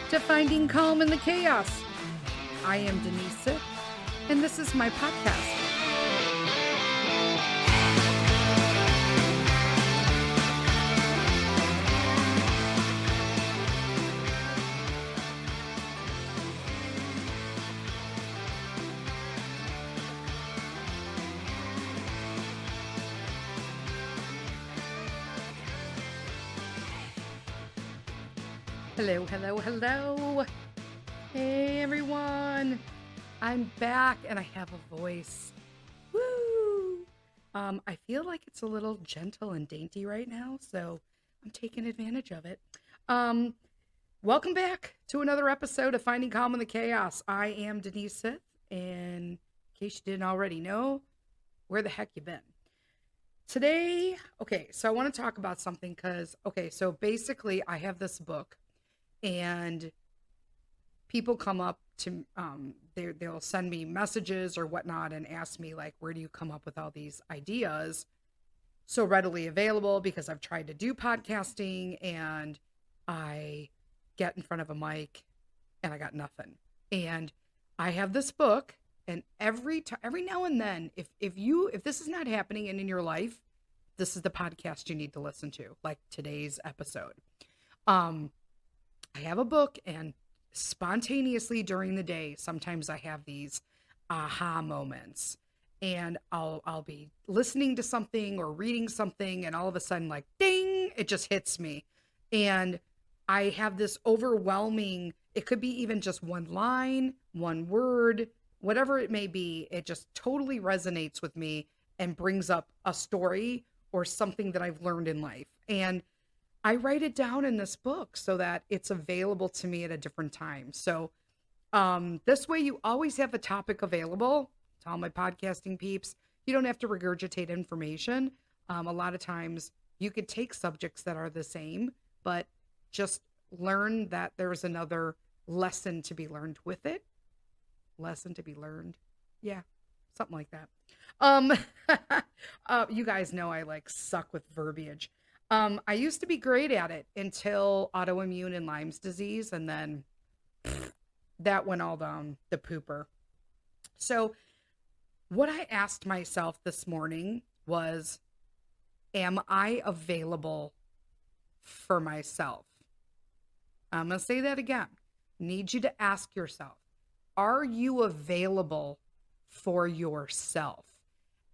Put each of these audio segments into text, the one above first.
to Finding Calm in the Chaos. I am Denise Sith, and this is my podcast. Hello. Hey, everyone. I'm back, and I have a voice. Woo! I feel like it's a little gentle and dainty right now, so I'm taking advantage of it. Welcome back to another episode of Finding Calm in the Chaos. I am Denise Sith, and in case you didn't already know, where the heck you been? Today, so I want to talk about something because, so basically I have this book. And people come up to, they'll send me messages or whatnot and ask me, like, where do you come up with all these ideas so readily available? Because I've tried to do podcasting and I get in front of a mic and I got nothing. And I have this book, and every now and then, if this is not happening in your life, this is the podcast you need to listen to, like today's episode. I have a book, and spontaneously during the day, sometimes I have these aha moments, and I'll be listening to something or reading something, and all of a sudden, like, ding, it just hits me. And I have this overwhelming, it could be even just one line, one word, whatever it may be. It just totally resonates with me and brings up a story or something that I've learned in life. And I write it down in this book so that it's available to me at a different time. So this way you always have a topic available to all my podcasting peeps. You don't have to regurgitate information. A lot of times you could take subjects that are the same, but just learn that there's another lesson to be learned with it. Lesson to be learned. Yeah, something like that. You guys know I suck with verbiage. I used to be great at it until autoimmune and Lyme's disease, and then that went all down the pooper. So what I asked myself this morning was, am I available for myself? I'm going to say that again. Need you to ask yourself, are you available for yourself?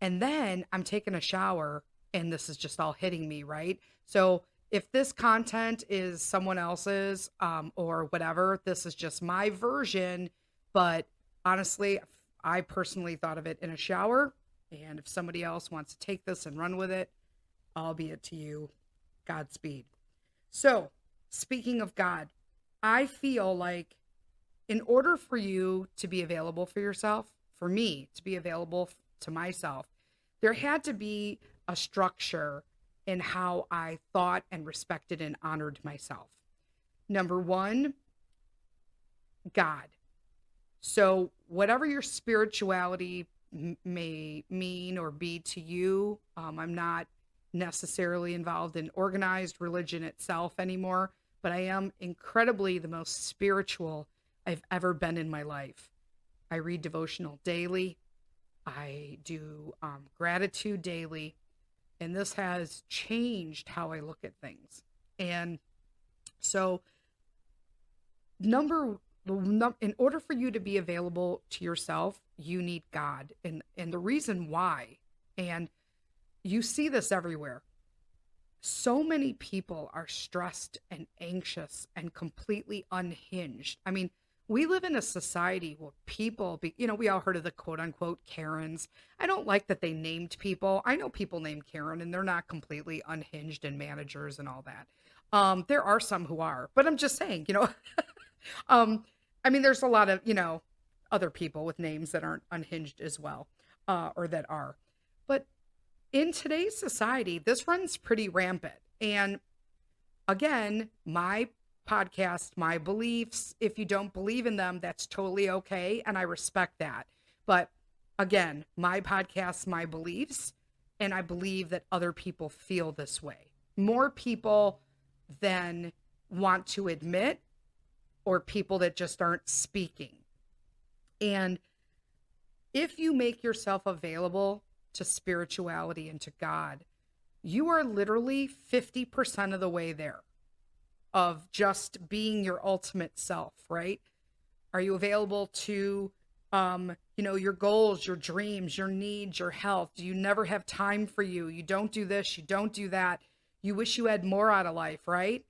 And then I'm taking a shower, and this is just all hitting me, right? So if this content is someone else's or whatever, this is just my version. But honestly, I personally thought of it in a shower. And if somebody else wants to take this and run with it, albeit to you, Godspeed. So speaking of God, I feel like in order for you to be available for yourself, for me to be available to myself, there had to be a structure in how I thought and respected and honored myself. Number one, God. So whatever your spirituality may mean or be to you, I'm not necessarily involved in organized religion itself anymore, but I am incredibly the most spiritual I've ever been in my life. I read devotional daily. I do gratitude daily. And this has changed how I look at things. And so in order for you to be available to yourself, you need God. And the reason why, and you see this everywhere, so many people are stressed and anxious and completely unhinged. I mean, we live in a society where people, we all heard of the quote unquote Karens. I don't like that they named people. I know people named Karen, and they're not completely unhinged and managers and all that. There are some who are, but I'm just saying, I mean, there's a lot of, other people with names that aren't unhinged as well, or that are. But in today's society, this runs pretty rampant. And again, my podcast, my beliefs, if you don't believe in them, that's totally okay. And I respect that. But again, my podcast, my beliefs, and I believe that other people feel this way. More people than want to admit or people that just aren't speaking. And if you make yourself available to spirituality and to God, you are literally 50% of the way there of just being your ultimate self, right? Are you available to, your goals, your dreams, your needs, your health? Do you never have time for you? You don't do this, you don't do that. You wish you had more out of life, right?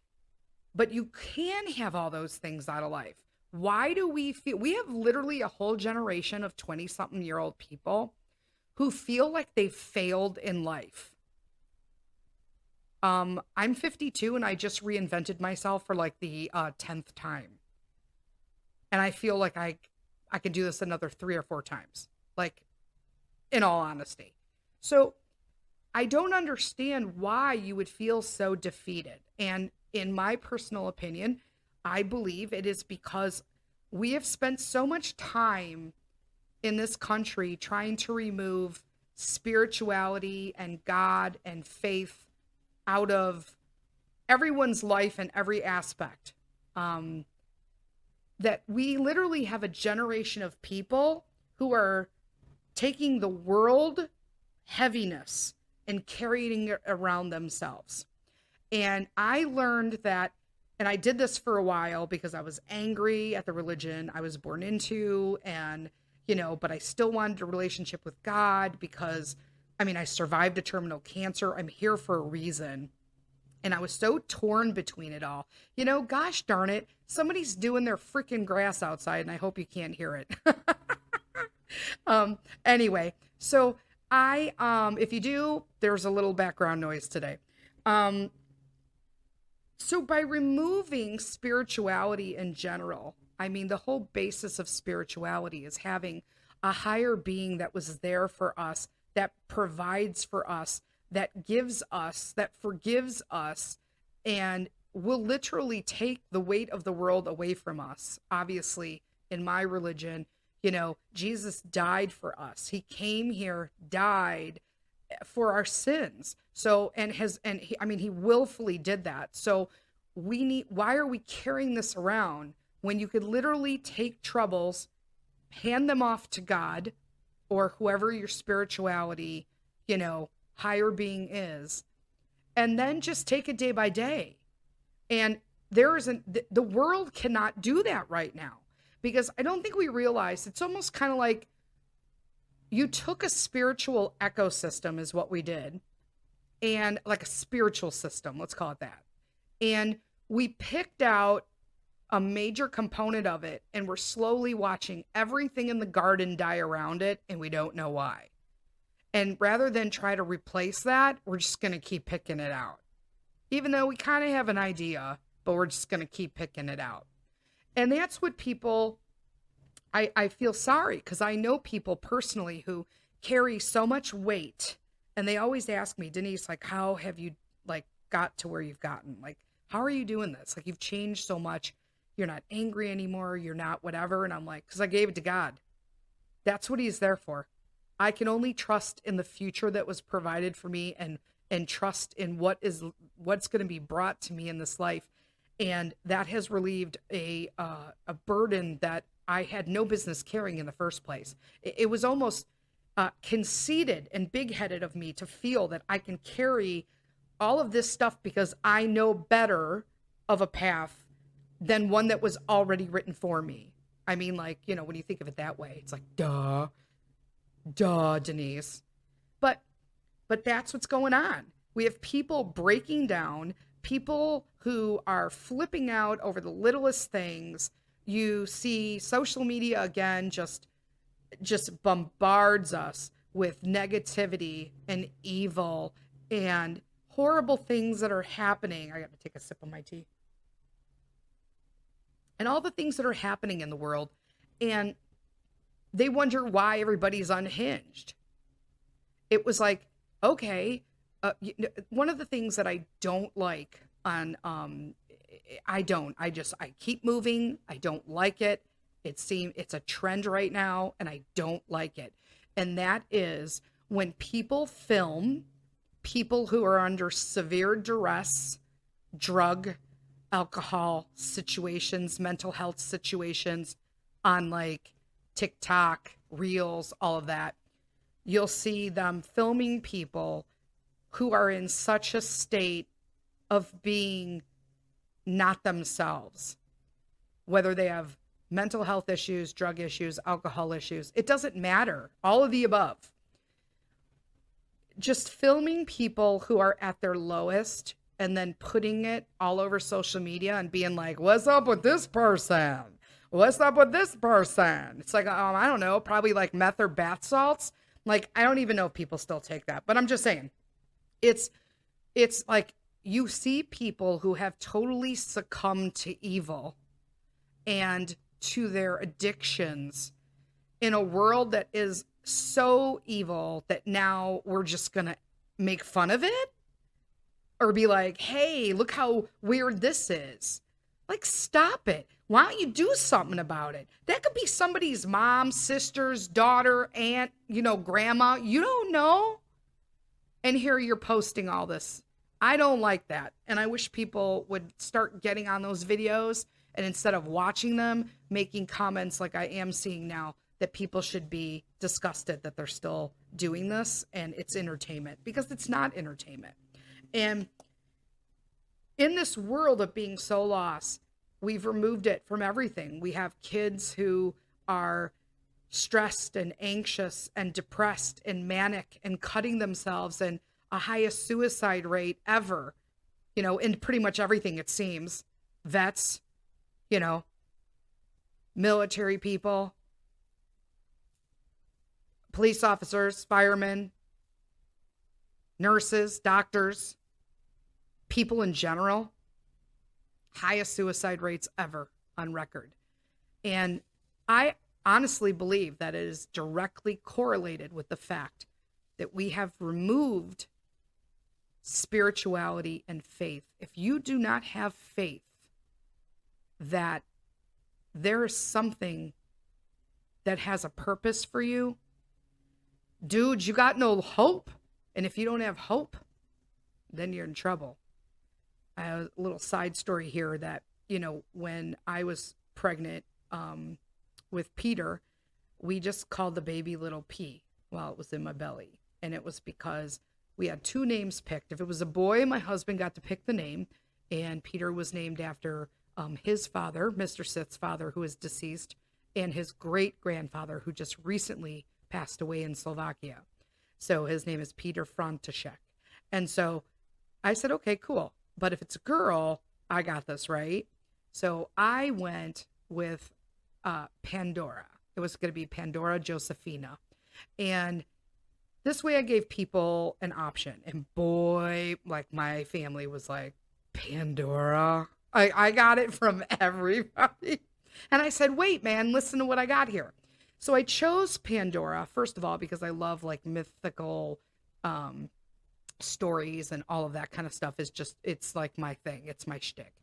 But you can have all those things out of life. Why do we feel we have literally a whole generation of 20 something year old people who feel like they've failed in life? I'm 52 and I just reinvented myself for like the 10th time. And I feel like I can do this another 3 or 4 times, like, in all honesty. So I don't understand why you would feel so defeated. And in my personal opinion, I believe it is because we have spent so much time in this country trying to remove spirituality and God and faith out of everyone's life and every aspect. That we literally have a generation of people who are taking the world heaviness and carrying it around themselves. And I learned that, and I did this for a while because I was angry at the religion I was born into, and, but I still wanted a relationship with God because, I survived a terminal cancer. I'm here for a reason. And I was so torn between it all. Gosh darn it, somebody's doing their freaking grass outside, and I hope you can't hear it. Anyway, so if you do, there's a little background noise today. So by removing spirituality in general, the whole basis of spirituality is having a higher being that was there for us, that provides for us, that gives us, that forgives us, and will literally take the weight of the world away from us. Obviously, in my religion, Jesus died for us. He came here, died for our sins. So, he willfully did that. So why are we carrying this around when you could literally take troubles, hand them off to God or whoever your spirituality, higher being is, and then just take it day by day. And the world cannot do that right now, because I don't think we realize it's almost kind of like you took a spiritual ecosystem is what we did, and like a spiritual system, let's call it that. And we picked out a major component of it, and we're slowly watching everything in the garden die around it, and we don't know why. And rather than try to replace that, we're just going to keep picking it out. Even though we kind of have an idea, but we're just going to keep picking it out. And that's what people, I feel sorry, because I know people personally who carry so much weight, and they always ask me, Denise, like, how have you got to where you've gotten? Like, how are you doing this? Like, you've changed so much. You're not angry anymore. You're not whatever. And I'm like, because I gave it to God. That's what he's there for. I can only trust in the future that was provided for me, and trust in what's going to be brought to me in this life. And that has relieved a burden that I had no business carrying in the first place. It was almost conceited and big-headed of me to feel that I can carry all of this stuff because I know better of a path than one that was already written for me. When you think of it that way, it's like, duh, Denise. But that's what's going on. We have people breaking down, people who are flipping out over the littlest things. You see social media again just bombards us with negativity and evil and horrible things that are happening. I got to take a sip of my tea. And all the things that are happening in the world, and they wonder why everybody's unhinged. It was like, okay, one of the things that I don't like on, I keep moving. I don't like it. It's a trend right now, and I don't like it. And that is when people film people who are under severe duress, drug, alcohol situations, mental health situations on like TikTok, Reels, all of that, you'll see them filming people who are in such a state of being not themselves, whether they have mental health issues, drug issues, alcohol issues. It doesn't matter. All of the above. Just filming people who are at their lowest and then putting it all over social media and being like, what's up with this person? What's up with this person? It's like, I don't know, probably like meth or bath salts. Like, I don't even know if people still take that, but I'm just saying, it's like you see people who have totally succumbed to evil and to their addictions in a world that is so evil that now we're just going to make fun of it or be like, hey, look how weird this is. Like, stop it. Why don't you do something about it? That could be somebody's mom, sister's daughter, aunt, grandma. You don't know. And here you're posting all this. I don't like that. And I wish people would start getting on those videos and instead of watching them, making comments like I am seeing now, that people should be disgusted that they're still doing this and it's entertainment, because it's not entertainment. And in this world of being so lost, we've removed it from everything. We have kids who are stressed and anxious and depressed and manic and cutting themselves, and a highest suicide rate ever, in pretty much everything, it seems. Vets, military people, police officers, firemen, nurses, doctors, people in general, highest suicide rates ever on record. And I honestly believe that it is directly correlated with the fact that we have removed spirituality and faith. If you do not have faith that there is something that has a purpose for you, dude, you got no hope. And if you don't have hope, then you're in trouble. I have a little side story here that, when I was pregnant with Peter, we just called the baby Little P while it was in my belly. And it was because we had two names picked. If it was a boy, my husband got to pick the name. And Peter was named after his father, Mr. Sith's father, who is deceased, and his great-grandfather, who just recently passed away in Slovakia. So his name is Peter František. And so I said, okay, cool. But if it's a girl, I got this, right? So I went with Pandora. It was going to be Pandora Josephina. And this way I gave people an option. And boy, like my family was like, Pandora? I got it from everybody. And I said, wait, man, listen to what I got here. So I chose Pandora, first of all, because I love like mythical stories and all of that kind of stuff. It's like my thing. It's my shtick.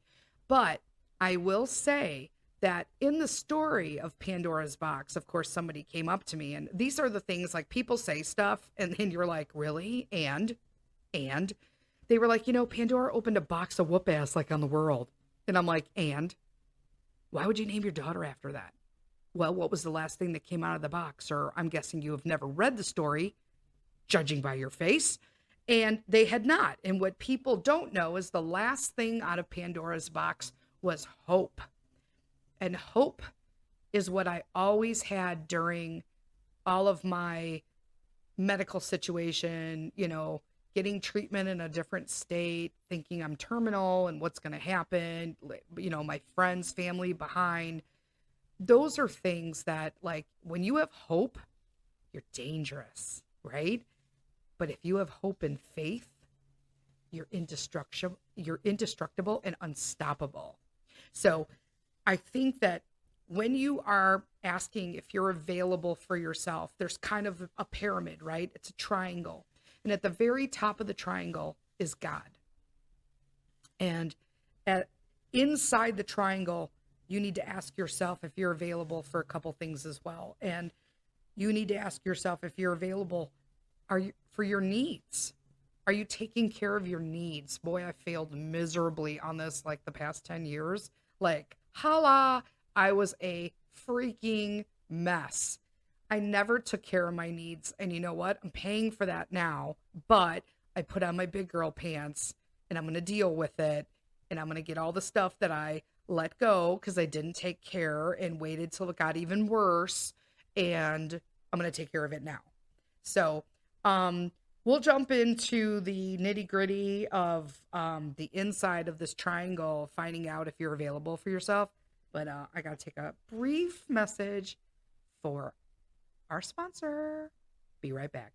But I will say that in the story of Pandora's box, of course, somebody came up to me, and these are the things, like, people say stuff and then you're like, really? And they were like, Pandora opened a box of whoop ass like on the world. And I'm like, and why would you name your daughter after that? Well, what was the last thing that came out of the box? Or I'm guessing you have never read the story, judging by your face. And they had not. And what people don't know is the last thing out of Pandora's box was hope. And hope is what I always had during all of my medical situation, getting treatment in a different state, thinking I'm terminal and what's going to happen, my friends, family behind. Those are things that, like, when you have hope, you're dangerous, right? But if you have hope and faith, you're indestructible and unstoppable. So I think that when you are asking if you're available for yourself, there's kind of a pyramid, right? It's a triangle. And at the very top of the triangle is God. And inside the triangle, you need to ask yourself if you're available for a couple things as well. And you need to ask yourself if you're available for your needs. Are you taking care of your needs? Boy, I failed miserably on this like the past 10 years. Like, holla, I was a freaking mess. I never took care of my needs. And you know what? I'm paying for that now. But I put on my big girl pants and I'm going to deal with it. And I'm going to get all the stuff that I let go because I didn't take care and waited till it got even worse. And I'm going to take care of it now. So, we'll jump into the nitty gritty of the inside of this triangle, finding out if you're available for yourself. But I got to take a brief message for our sponsor. Be right back.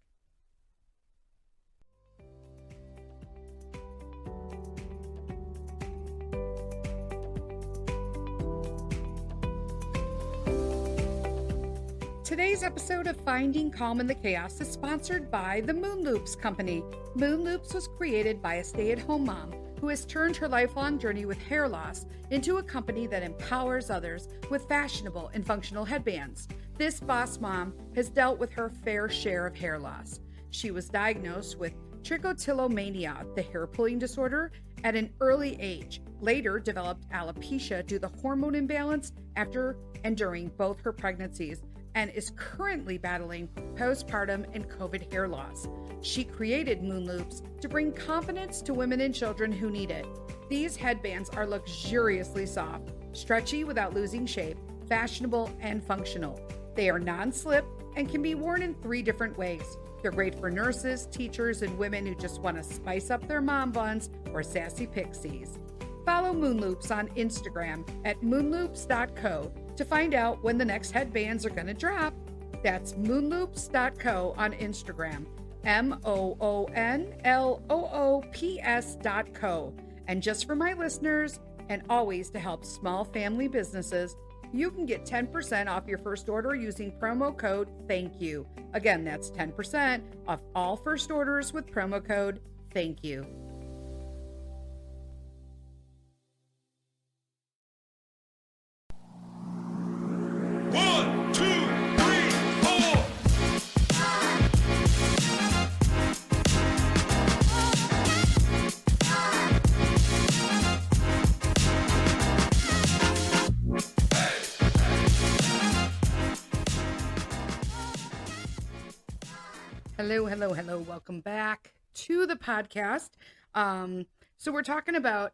Today's episode of Finding Calm in the Chaos is sponsored by the Moon Loops Company. Moon Loops was created by a stay-at-home mom who has turned her lifelong journey with hair loss into a company that empowers others with fashionable and functional headbands. This boss mom has dealt with her fair share of hair loss. She was diagnosed with trichotillomania, the hair pulling disorder, at an early age. Later developed alopecia due to hormone imbalance after and during both her pregnancies, and is currently battling postpartum and COVID hair loss. She created Moon Loops to bring confidence to women and children who need it. These headbands are luxuriously soft, stretchy without losing shape, fashionable and functional. They are non-slip and can be worn in 3 different ways. They're great for nurses, teachers, and women who just want to spice up their mom buns or sassy pixies. Follow Moon Loops on Instagram at moonloops.co to find out when the next headbands are going to drop. That's moonloops.co on Instagram, moonloops.co. And just for my listeners, and always to help small family businesses, you can get 10% off your first order using promo code THANKYOU. Again, that's 10% off all first orders with promo code THANKYOU. Hello. Welcome back to the podcast. So we're talking about,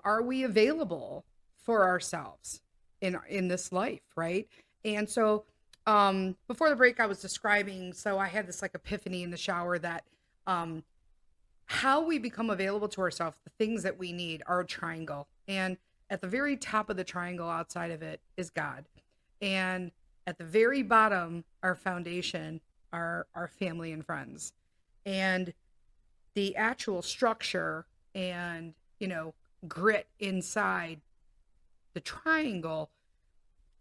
are we available for ourselves in this life, right? And so before the break, I was describing, so I had this like epiphany in the shower that how we become available to ourselves, the things that we need are a triangle. And at the very top of the triangle outside of it is God. And at the very bottom, our foundation are our family and friends. And the actual structure and, grit inside the triangle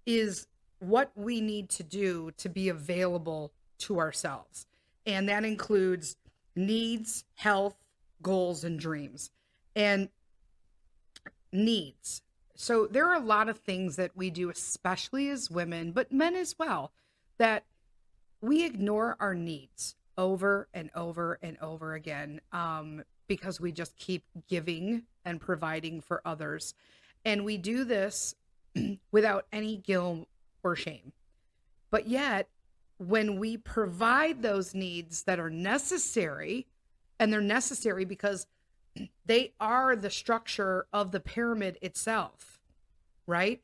is what we need to do to be available to ourselves. And that includes needs, health, goals, and dreams. And needs. So there are a lot of things that we do, especially as women, but men as well, that we ignore our needs over and over and over again because we just keep giving and providing for others. And we do this without any guilt or shame. But yet, when we provide those needs that are necessary, and they're necessary because they are the structure of the pyramid itself, right?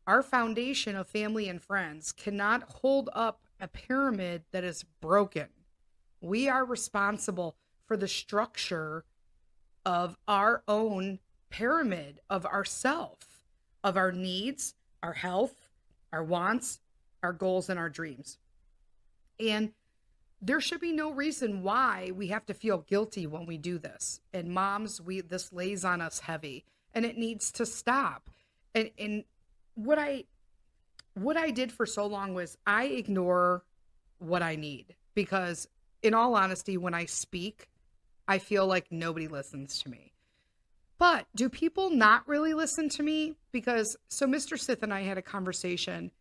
Our foundation of family and friends cannot hold up a pyramid that is broken. We are responsible for the structure of our own pyramid of ourself, of our needs, our health, our wants, our goals, and our dreams. And there should be no reason why we have to feel guilty when we do this. And moms, this lays on us heavy, and it needs to stop. And what I did for so long was I ignore what I need, because in all honesty, when I speak, I feel like nobody listens to me. But do people not really listen to me? Because so Mr. Sith and I had a conversation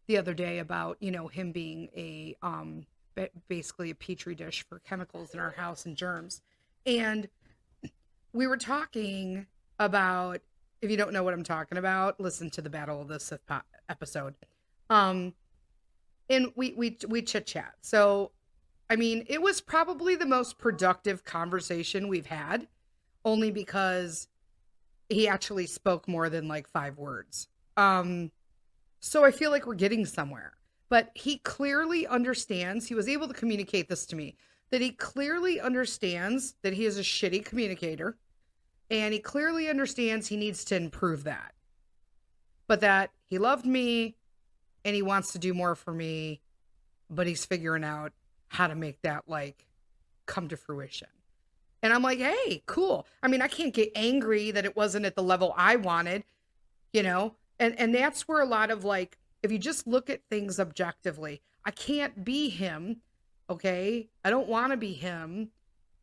the other day about, him being a basically a petri dish for chemicals in our house and germs. And we were talking about, if you don't know what I'm talking about, listen to the Battle of the Sith episode. Um, and we chit chat. So, I mean, it was probably the most productive conversation we've had, only because he actually spoke more than like 5 words. So I feel like we're getting somewhere. But he clearly understands, he was able to communicate this to me, that he clearly understands that he is a shitty communicator. And he clearly understands he needs to improve that. But that he loved me and he wants to do more for me, but he's figuring out how to make that like come to fruition. And I'm like, hey, cool. I mean, I can't get angry that it wasn't at the level I wanted, you know? And that's where a lot of like, if you just look at things objectively, I can't be him, okay? I don't want to be him.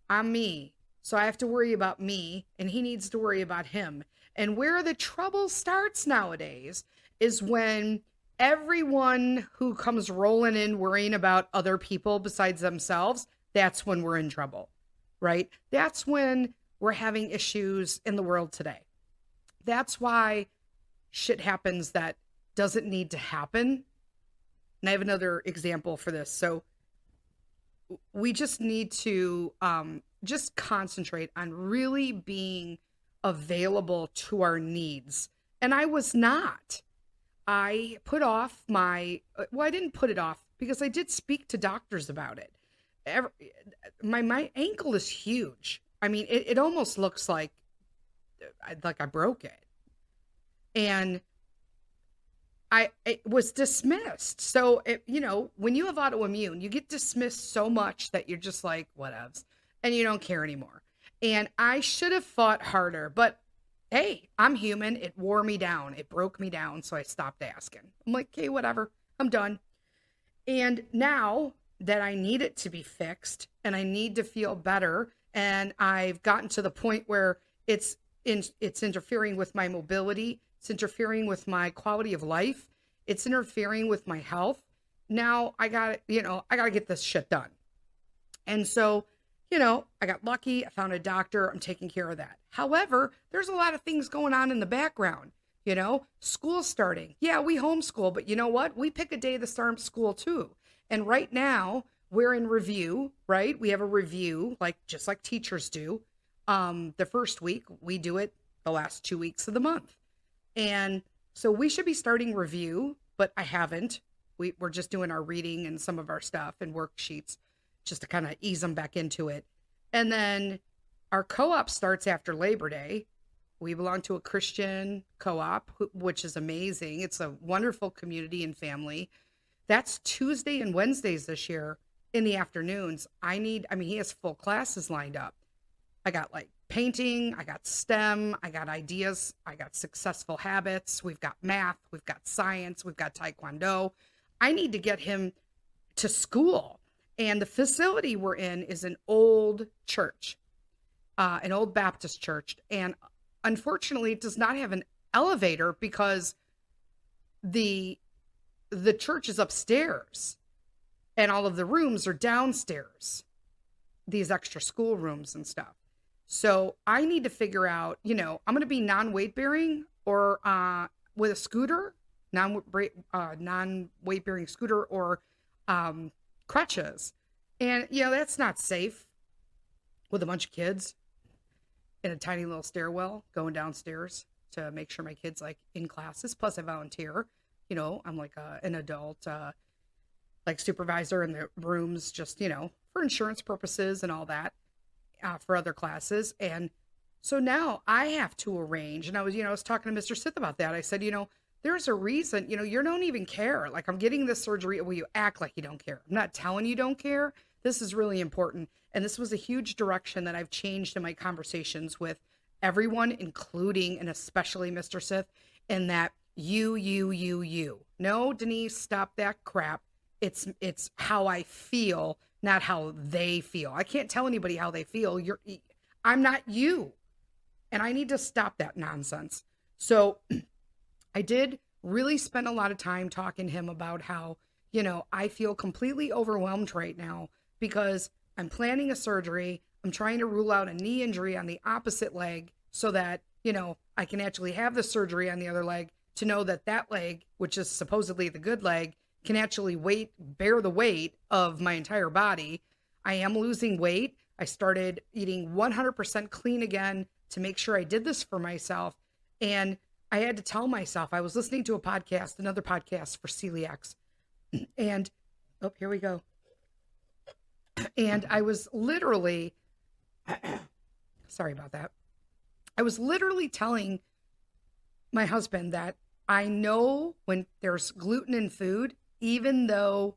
I'm me. So I have to worry about me, and he needs to worry about him. And where the trouble starts nowadays is when everyone who comes rolling in worrying about other people besides themselves, that's when we're in trouble, right? That's when we're having issues in the world today. That's why shit happens that doesn't need to happen. And I have another example for this. So we just need to just concentrate on really being available to our needs. And I was not. I put off well, I didn't put it off because I did speak to doctors about it. My ankle is huge. I mean, it almost looks like I broke it. And it was dismissed. So, when you have autoimmune, you get dismissed so much that you're just like, whatevs, and you don't care anymore. And I should have fought harder, but hey, I'm human. It wore me down. It broke me down. So I stopped asking. I'm like, okay, whatever. I'm done. And now that I need it to be fixed and I need to feel better, and I've gotten to the point where it's interfering with my mobility, it's interfering with my quality of life, it's interfering with my health. Now I got to get this shit done. And so, I got lucky. I found a doctor. I'm taking care of that. However, there's a lot of things going on in the background. School starting. Yeah, we homeschool, but you know what? We pick a day to start school too. And right now we're in review, right? We have a review, just like teachers do. The first week we do it the last 2 weeks of the month. And so we should be starting review, but I haven't. We're just doing our reading and some of our stuff and worksheets just to kind of ease them back into it. And then our co-op starts after Labor Day. We belong to a Christian co-op, which is amazing. It's a wonderful community and family. That's Tuesday and Wednesdays this year in the afternoons. He has full classes lined up. I got painting, I got STEM, I got ideas, I got successful habits, we've got math, we've got science, we've got Taekwondo. I need to get him to school. And the facility we're in is an old church, an old Baptist church. And unfortunately, it does not have an elevator because the church is upstairs and all of the rooms are downstairs, these extra school rooms and stuff. So I need to figure out, I'm going to be non-weight bearing or with a scooter, non-weight bearing scooter or crutches. And, that's not safe with a bunch of kids in a tiny little stairwell going downstairs to make sure my kid's in classes. Plus I volunteer, I'm an adult, supervisor in the rooms, just, for insurance purposes and all that. For other classes. And so now I have to arrange, and I was talking to Mr. Sith about that. I said, there's a reason, you don't even care. I'm getting this surgery. Well, you act like you don't care. I'm not telling you don't care. This is really important. And this was a huge direction that I've changed in my conversations with everyone, including and especially Mr. Sith, in that you. No, Denise, stop that crap. It's how I feel, not how they feel. I can't tell anybody how they feel. I'm not you. And I need to stop that nonsense. So I did really spend a lot of time talking to him about how, I feel completely overwhelmed right now because I'm planning a surgery. I'm trying to rule out a knee injury on the opposite leg so that, I can actually have the surgery on the other leg to know that that leg, which is supposedly the good leg, can actually bear the weight of my entire body. I am losing weight. I started eating 100% clean again to make sure I did this for myself. And I had to tell myself, I was listening to another podcast for celiacs. And, oh, here we go. And I was literally, sorry about that. I was literally telling my husband that I know when there's gluten in food, even though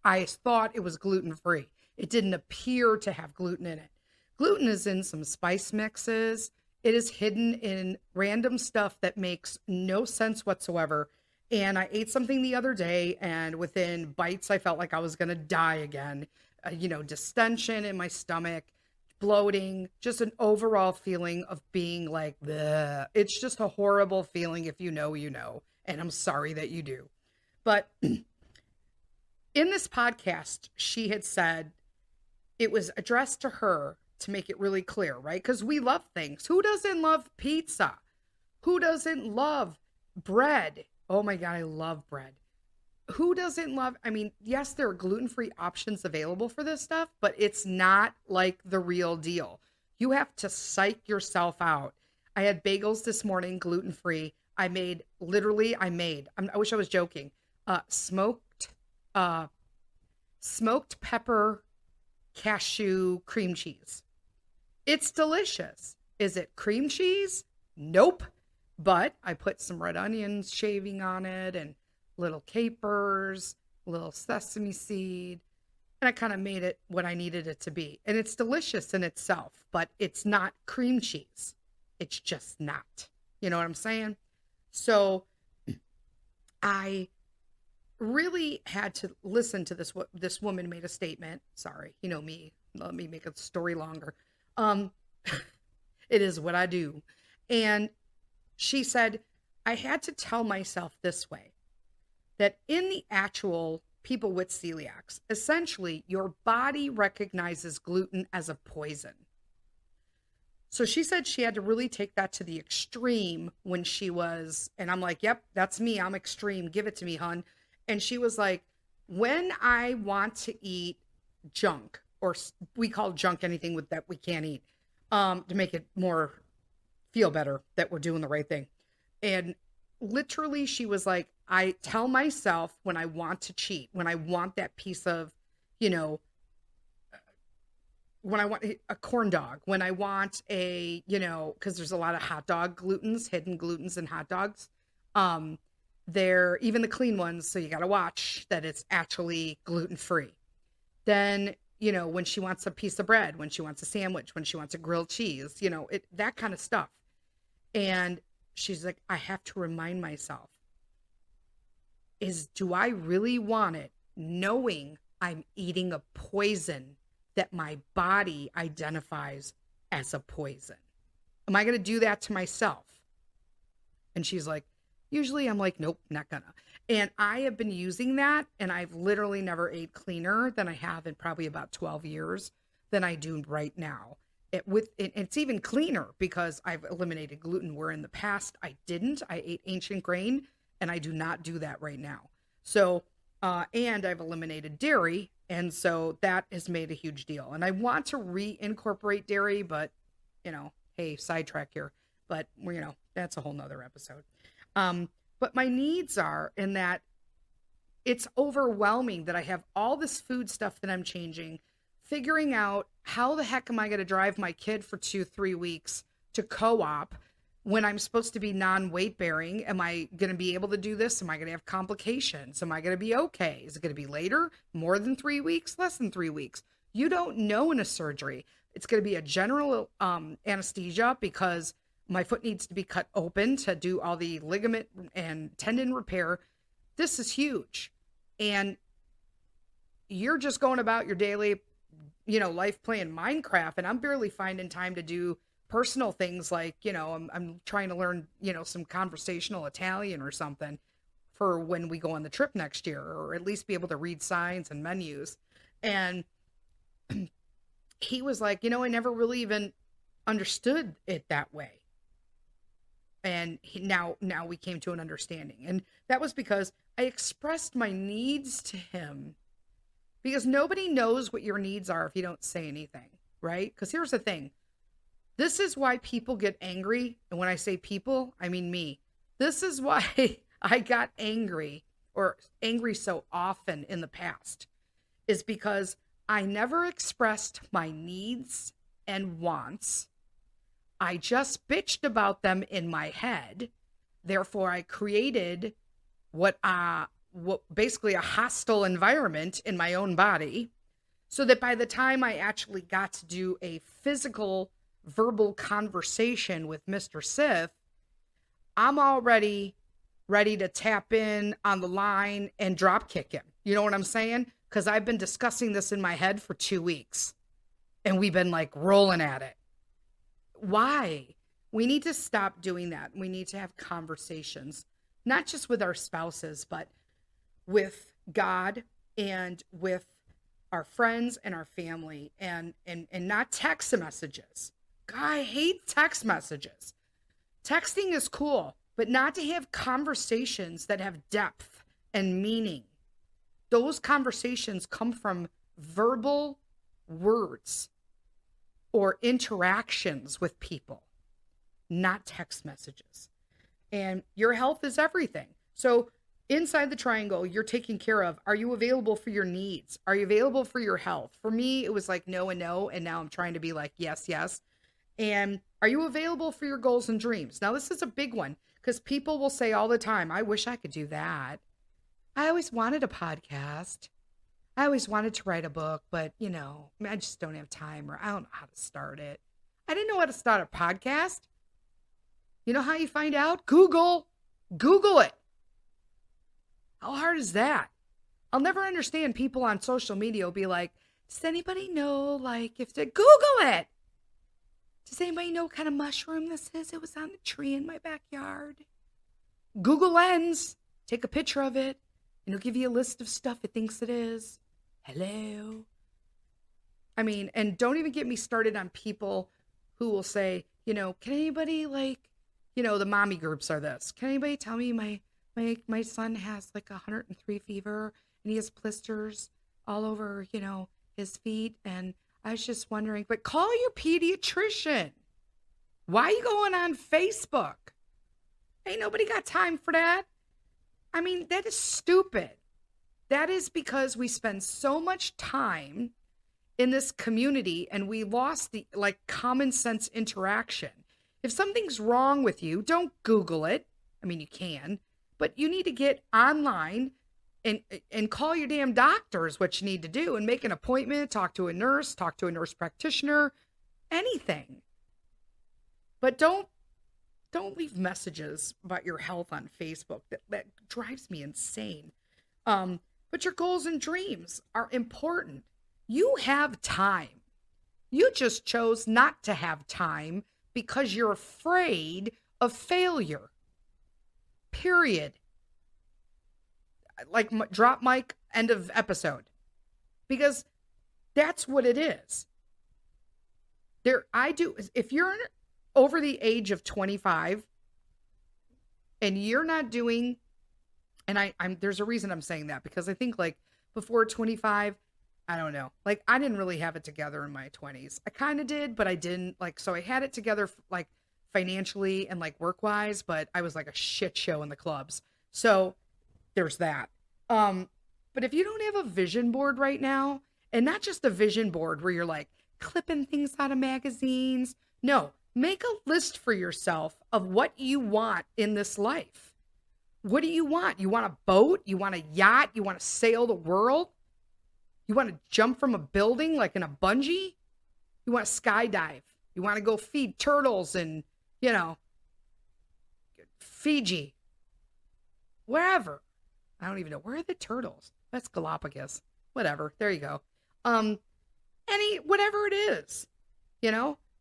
I thought it was gluten free. It didn't appear to have gluten in it. Gluten is in some spice mixes. It is hidden in random stuff that makes no sense whatsoever. And I ate something the other day, and within bites, I felt like I was going to die again. Distension in my stomach, bloating, just an overall feeling of being like, bleh. It's just a horrible feeling. If you know, you know. And I'm sorry that you do. But in this podcast, she had said it was addressed to her to make it really clear, right? Because we love things. Who doesn't love pizza? Who doesn't love bread? Oh my God, I love bread. Who doesn't love, yes, there are gluten-free options available for this stuff, but it's not like the real deal. You have to psych yourself out. I had bagels this morning, gluten-free. I wish I was joking, smoked pepper cashew cream cheese. It's delicious. Is it cream cheese? Nope. But I put some red onions shaving on it and little capers, little sesame seed, and I kind of made it what I needed it to be. And it's delicious in itself, but it's not cream cheese. It's just not. You know what I'm saying? So I really had to listen to this woman made a statement. Sorry, you know me. Let me make a story longer. It is what I do. And she said, I had to tell myself this way, that in the actual people with celiacs, essentially your body recognizes gluten as a poison. So she said she had to really take that to the extreme when she was, and I'm like, yep, that's me. I'm extreme. Give it to me, hun. And she was like, when I want to eat junk, or we call junk anything that we can't eat, to make it more feel better that we're doing the right thing. And literally she was like, I tell myself when I want to cheat, when I want that piece of, when I want a corn dog, when I want because there's a lot of hot dog glutens, hidden glutens in hot dogs. They're even the clean ones. So you got to watch that it's actually gluten free. Then, when she wants a piece of bread, when she wants a sandwich, when she wants a grilled cheese, that kind of stuff. And she's like, I have to remind myself, do I really want it knowing I'm eating a poison that my body identifies as a poison? Am I going to do that to myself? And she's like, usually I'm like, nope, not gonna. And I have been using that, and I've literally never ate cleaner than I have in probably about 12 years than I do right now. It's even cleaner because I've eliminated gluten, where in the past I didn't. I ate ancient grain, and I do not do that right now. So, and I've eliminated dairy, and so that has made a huge deal. And I want to reincorporate dairy, but, hey, sidetrack here. But, that's a whole nother episode. But my needs are in that it's overwhelming that I have all this food stuff that I'm changing, figuring out how the heck am I going to drive my kid for 2-3 weeks to co-op when I'm supposed to be non-weight bearing. Am I going to be able to do this? Am I going to have complications? Am I going to be okay? Is it going to be later? More than 3 weeks? Less than 3 weeks? You don't know in a surgery. It's going to be a general anesthesia because my foot needs to be cut open to do all the ligament and tendon repair. This is huge. And you're just going about your daily, life playing Minecraft, and I'm barely finding time to do personal things like, I'm trying to learn, some conversational Italian or something. for when we go on the trip next year, or at least be able to read signs and menus. And he was like, I never really even understood it that way. And now we came to an understanding. And that was because I expressed my needs to him, because nobody knows what your needs are if you don't say anything, right? Because here's the thing. This is why people get angry. And when I say people, I mean me. This is why I got angry, or angry so often in the past, is because I never expressed my needs and wants. I just bitched about them in my head. Therefore, I created what basically a hostile environment in my own body, so that by the time I actually got to do a physical verbal conversation with Mr. Sith, I'm already ready to tap in on the line and drop kick him. You know what I'm saying? Because I've been discussing this in my head for 2 weeks, and we've been like rolling at it. Why? We need to stop doing that. We need to have conversations, not just with our spouses, but with God and with our friends and our family, and not text messages. God, I hate text messages. Texting is cool, but not to have conversations that have depth and meaning. Those conversations come from verbal words or interactions with people, not text messages. And your health is everything. So inside the triangle, you're taken care of. Are you available for your needs? Are you available for your health? For me, it was like no and no. And now I'm trying to be like, yes, yes. And are you available for your goals and dreams? Now, this is a big one, because people will say all the time, I wish I could do that. I always wanted a podcast. I always wanted to write a book, but I just don't have time, or I don't know how to start it. I didn't know how to start a podcast. You know how you find out? Google it. How hard is that? I'll never understand people on social media will be like, does anybody know, like, if they Google it? Does anybody know what kind of mushroom this is? It was on the tree in my backyard. Google Lens. Take a picture of it, and it'll give you a list of stuff it thinks it is. Hello. I mean, and don't even get me started on people who will say, can anybody, like, the mommy groups are this. Can anybody tell me my son has like 103 fever, and he has blisters all over, his feet, and I was just wondering, but call your pediatrician. Why are you going on Facebook? Ain't nobody got time for that. I mean, that is stupid. That is because we spend so much time in this community, and we lost the common sense interaction. If something's wrong with you, don't Google it. I mean, you can, but you need to get online and call your damn doctor is what you need to do, and make an appointment, talk to a nurse practitioner, anything. But don't leave messages about your health on Facebook. That drives me insane. But your goals and dreams are important. You have time. You just chose not to have time because you're afraid of failure. Period. Like, drop mic, end of episode. Because that's what it is. If you're over the age of 25 and you're not doing, and there's a reason I'm saying that, because I think like before 25, I don't know, like I didn't really have it together in my 20s. I kind of did, but I didn't, like, so I had it together like financially and like work wise, but I was like a shit show in the clubs. So there's that. But if you don't have a vision board right now, and not just a vision board where you're like clipping things out of magazines, no, make a list for yourself of what you want in this life. What do you want? You want a boat? You want a yacht? You want to sail the world? You want to jump from a building like in a bungee? You want to skydive? You want to go feed turtles in, Fiji? Wherever. I don't even know. Where are the turtles? That's Galapagos. Whatever. There you go. Whatever it is,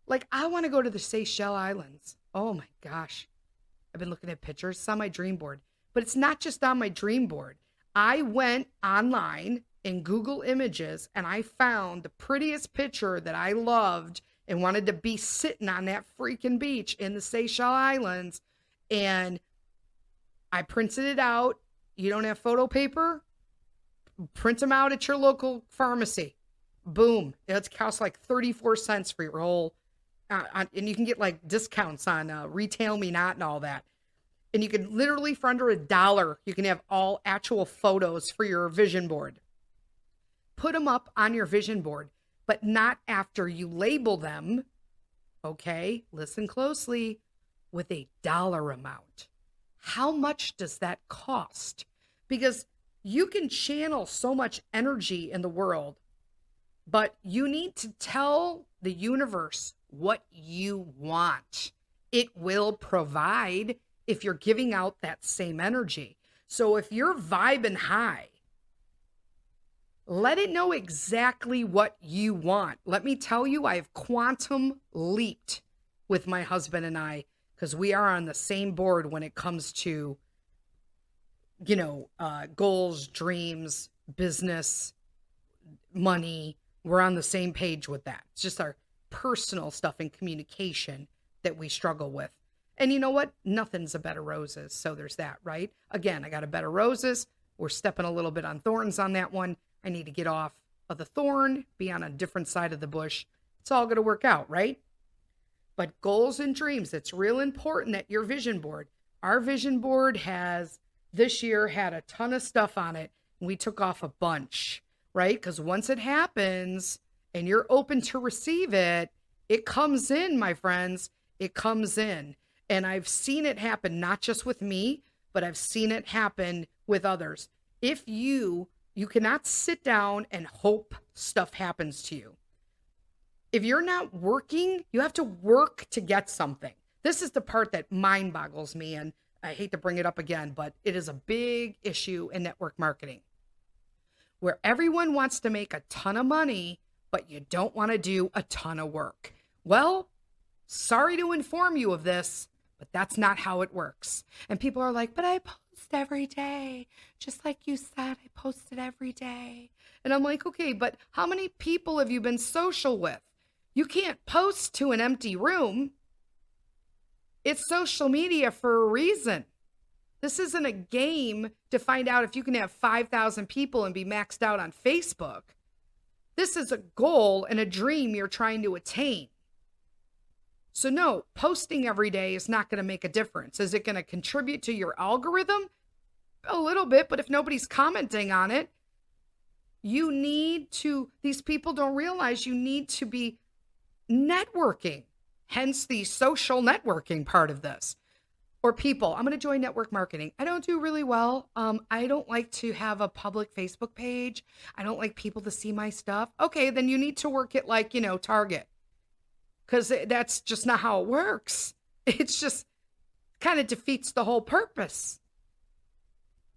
like I want to go to the Seychelles Islands. Oh my gosh. I've been looking at pictures. It's on my dream board. But it's not just on my dream board. I went online in Google Images and I found the prettiest picture that I loved and wanted to be sitting on that freaking beach in the Seychelles Islands. And I printed it out. You don't have photo paper? Print them out at your local pharmacy. Boom. It costs like 34 cents for your whole, and you can get like discounts on Retail Me Not and all that. And you can literally, for under $1, you can have all actual photos for your vision board. Put them up on your vision board, but not after you label them. Okay, listen closely, with a dollar amount. How much does that cost? Because you can channel so much energy in the world, but you need to tell the universe what you want. It will provide if you're giving out that same energy. So if you're vibing high, let it know exactly what you want. Let me tell you, I have quantum leaped with my husband and I, because we are on the same board when it comes to, goals, dreams, business, money. We're on the same page with that. It's just our personal stuff and communication that we struggle with. And you know what? Nothing's a bed of roses. So there's that, right? Again, I got a bed of roses. We're stepping a little bit on thorns on that one. I need to get off of the thorn, be on a different side of the bush. It's all going to work out, right? But goals and dreams, it's real important that your vision board. Our vision board this year had a ton of stuff on it. And we took off a bunch, right? Because once it happens and you're open to receive it, it comes in, my friends. It comes in. And I've seen it happen, not just with me, but I've seen it happen with others. If you cannot sit down and hope stuff happens to you. If you're not working, you have to work to get something. This is the part that mind boggles me. And I hate to bring it up again, but it is a big issue in network marketing where everyone wants to make a ton of money, but you don't want to do a ton of work. Well, sorry to inform you of this, but that's not how it works. And people are like, but I post every day. Just like you said, I posted every day. And I'm like, okay, but how many people have you been social with? You can't post to an empty room. It's social media for a reason. This isn't a game to find out if you can have 5,000 people and be maxed out on Facebook. This is a goal and a dream you're trying to attain. So no, posting every day is not going to make a difference. Is it going to contribute to your algorithm? A little bit, but if nobody's commenting on it, these people don't realize you need to be networking. Hence the social networking part of this. Or people, I'm going to join network marketing. I don't do really well. I don't like to have a public Facebook page. I don't like people to see my stuff. Okay, then you need to work at Target. Because that's just not how it works. It's just kind of defeats the whole purpose.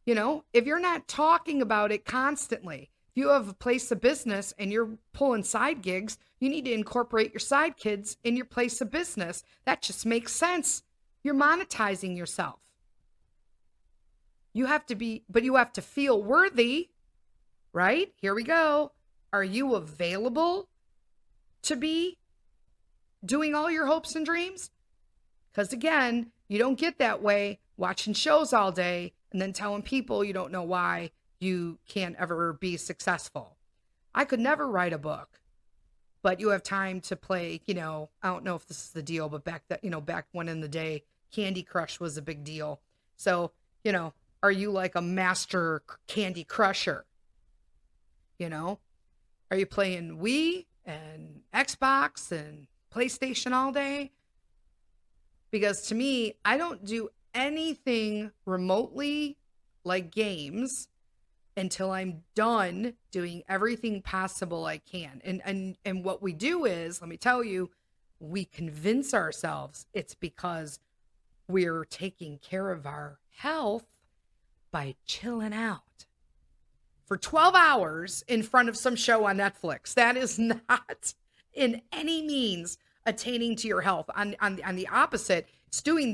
If you're not talking about it constantly, if you have a place of business and you're pulling side gigs, you need to incorporate your side kids in your place of business. That just makes sense. You're monetizing yourself. You have to feel worthy, right? Here we go. Are you available to be doing all your hopes and dreams? Because again, you don't get that way watching shows all day and then telling people you don't know why you can't ever be successful. I could never write a book, but you have time to play, I don't know if this is the deal, but back when in the day, Candy Crush was a big deal. So, are you like a master Candy Crusher? Are you playing Wii and Xbox and PlayStation all day? Because to me, I don't do anything remotely like games until I'm done doing everything possible I can. And what we do is, let me tell you, we convince ourselves it's because we're taking care of our health by chilling out for 12 hours in front of some show on Netflix. That is not in any means attaining to your health. On the opposite, it's doing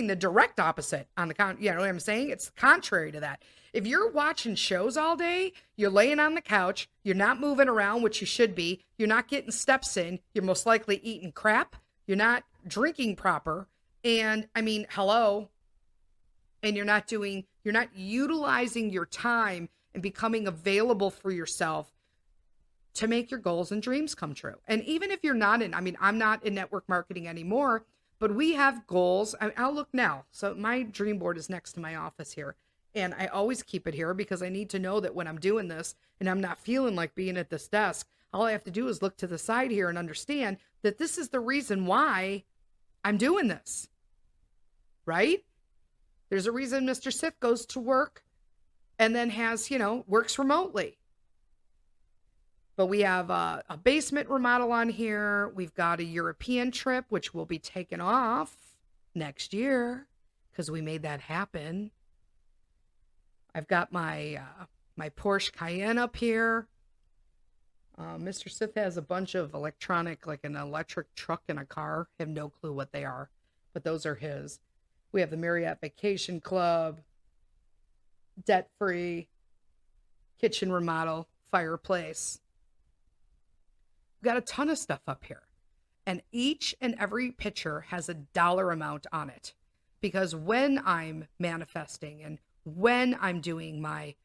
the direct opposite on the you know what I'm saying? It's contrary to that. If you're watching shows all day, you're laying on the couch, you're not moving around, which you should be, you're not getting steps in, you're most likely eating crap, you're not drinking proper, and I mean, hello, and you're not utilizing your time and becoming available for yourself to make your goals and dreams come true. And even if you're not in, I mean, I'm not in network marketing anymore, but we have goals. I'll look now. So my dream board is next to my office here. And I always keep it here because I need to know that when I'm doing this and I'm not feeling like being at this desk, all I have to do is look to the side here and understand that this is the reason why I'm doing this. Right? There's a reason Mr. Sith goes to work and then has, works remotely. But we have a basement remodel on here. We've got a European trip, which will be taken off next year because we made that happen. I've got my Porsche Cayenne up here. Mr. Sith has a bunch of electronic, like an electric truck and a car. I have no clue what they are, but those are his. We have the Marriott Vacation Club, debt-free, kitchen remodel, fireplace. We've got a ton of stuff up here. And each and every picture has a dollar amount on it. Because when I'm manifesting and when I'm doing my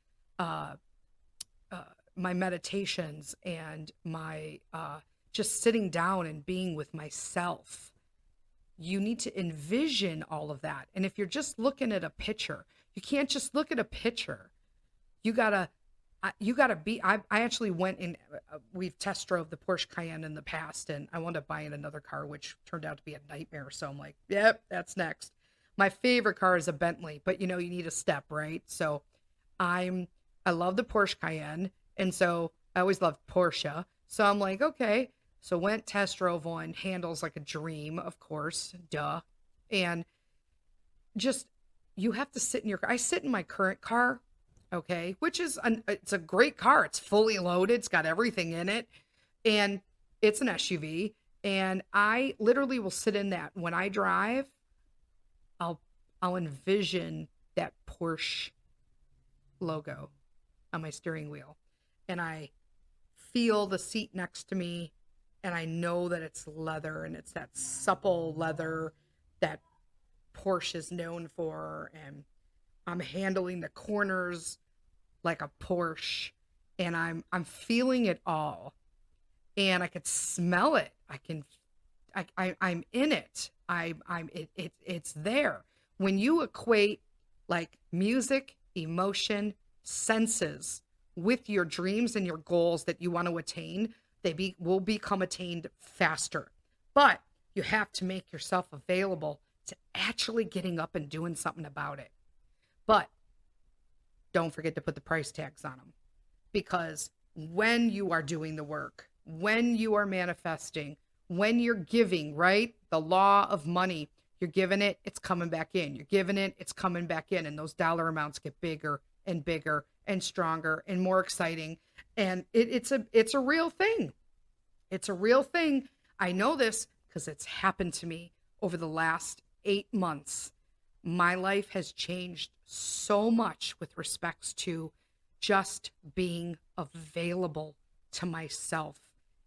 my meditations and my just sitting down and being with myself, you need to envision all of that. And if you're just looking at a picture, you can't just look at a picture. You gotta be, I actually went in, we've test drove the Porsche Cayenne in the past, and I wound up buying another car, which turned out to be a nightmare. So I'm like, yep, that's next. My favorite car is a Bentley, but you need a step, right? So I love the Porsche Cayenne. And so I always loved Porsche. So I'm like, okay. So went test drove one, handles like a dream, of course, duh. And just, you have to sit in your car. I sit in my current car, okay, which is, it's a great car. It's fully loaded. It's got everything in it. And it's an SUV. And I literally will sit in that. When I drive, I'll envision that Porsche logo on my steering wheel. And I feel the seat next to me. And I know that it's leather, and it's that supple leather that Porsche is known for. And I'm handling the corners like a Porsche, and I'm feeling it all. And I could smell it. I'm in it. It's there. When you equate like music, emotion, senses with your dreams and your goals that you want to attain, will become attained faster. But you have to make yourself available to actually getting up and doing something about it. But don't forget to put the price tags on them. Because when you are doing the work, when you are manifesting, when you're giving, right? The law of money, you're giving it, it's coming back in. You're giving it, it's coming back in. And those dollar amounts get bigger and bigger and stronger and more exciting. And it's a real thing. It's a real thing. I know this because it's happened to me over the last 8 months. My life has changed so much with respects to just being available to myself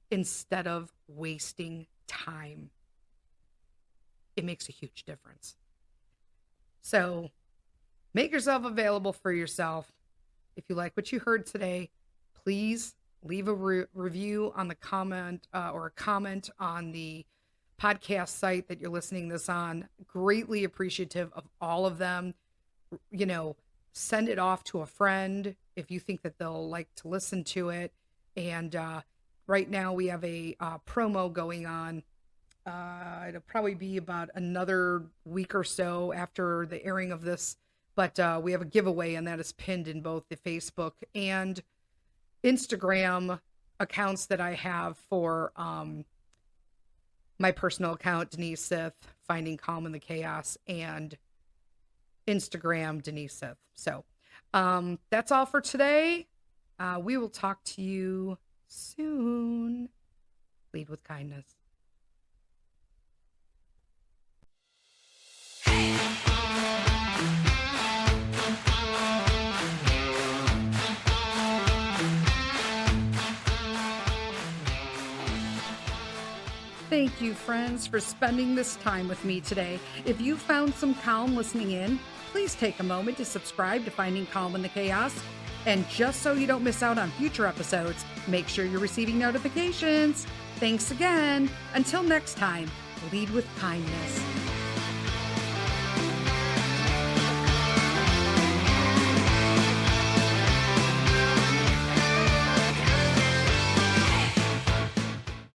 instead of wasting time. It makes a huge difference. So make yourself available for yourself. If you like what you heard today, please leave a review on the comment or a comment on the podcast site that you're listening this on. Greatly appreciative of all of them. Send it off to a friend if you think that they'll like to listen to it. And right now we have a promo going on. It'll probably be about another week or so after the airing of this. But we have a giveaway, and that is pinned in both the Facebook and Instagram accounts that I have for my personal account, Denise Sith, Finding Calm in the Chaos, and Instagram, Denise Sith. So that's all for today. We will talk to you soon. Lead with kindness. Thank you, friends, for spending this time with me today. If you found some calm listening in, please take a moment to subscribe to Finding Calm in the Chaos. And just so you don't miss out on future episodes, make sure you're receiving notifications. Thanks again. Until next time, lead with kindness.